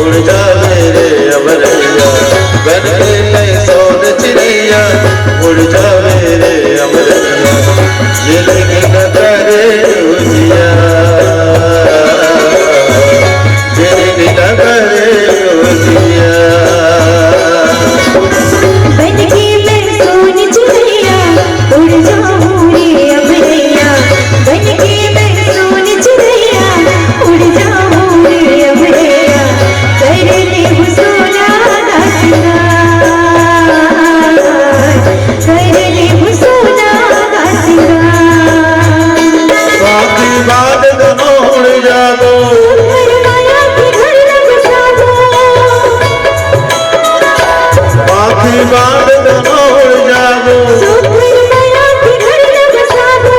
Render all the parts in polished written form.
उड़ जा मेरे अमरैया, बन के मैं सोन चिड़ैया, उड़ जा मेरे अमरैया, जिंदगी न करे उजिया, जिंदगी न करे उजिया। बन के मैं सोन चिड़ैया, उड़ जाऊं रे अमरैया, बन के मैं सोन चिड़ैया, उड़ जाऊं रे अमरैया, कर ले हुसोना दा सिंगार, कर ले हुसोना दा सिंगार। बाकी बात दोनों उड़ जागो, घर माया के घर लग जागो, बाकी बात दोनों उड़ जागो, सुखर माया के घर लग जागो,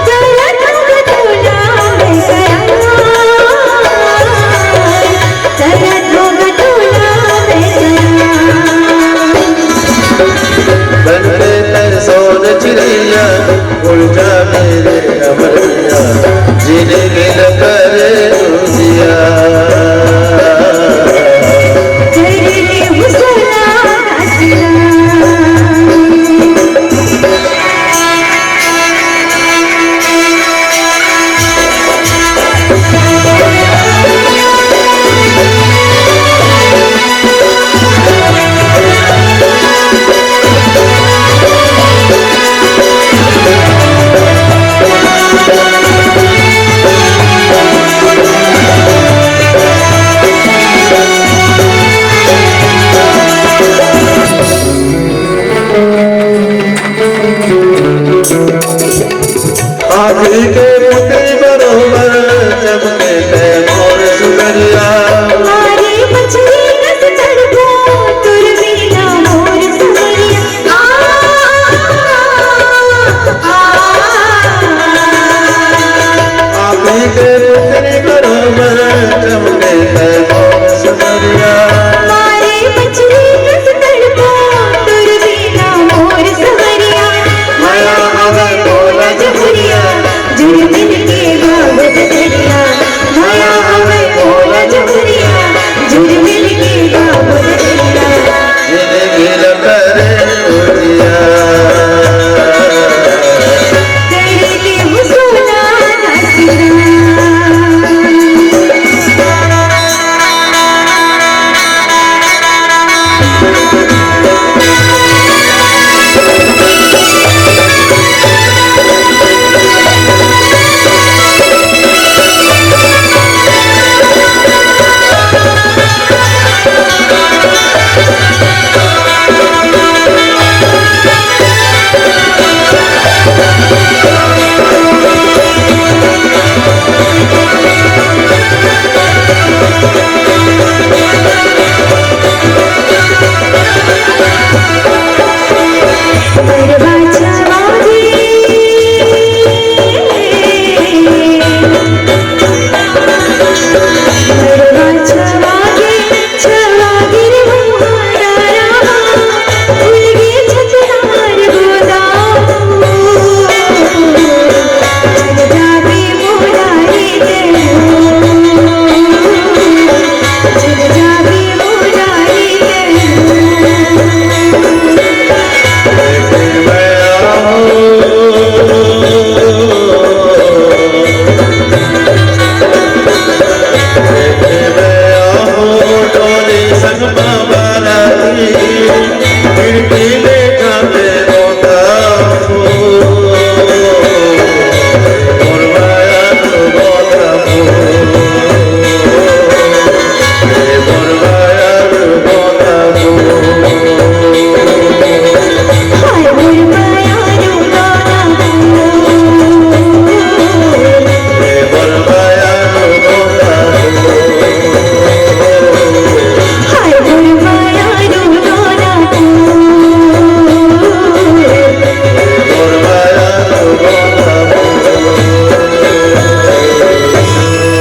चला थक तोला मैं करार, चला थक तोला मैं करार। बन के मैं सोन चिड़ैया, उड़ जा मेरे अमरैया, जिंदगी न करे उजिया। कर ले हुसोना दा सिंगार। आखिरी के पुत्री बरोबर चमके थे मोर सुगरिया, मारे मछली रस तड़को तुर बिना मोर सुमरिया। आखिरी के पुत्री बरोबर चमके थे मोर सुगरिया, मारे मछली रस तड़को तुर बिना मोर सुमरिया। माया हमें बोला जबुरिया, जुड़ मिल के भागत दरिया, माया हमें बोला जबुरिया, जुड़ मिल के भागत दरिया। जिंदगी न करे उजिया। कर ले हुसोना दा सिंगार।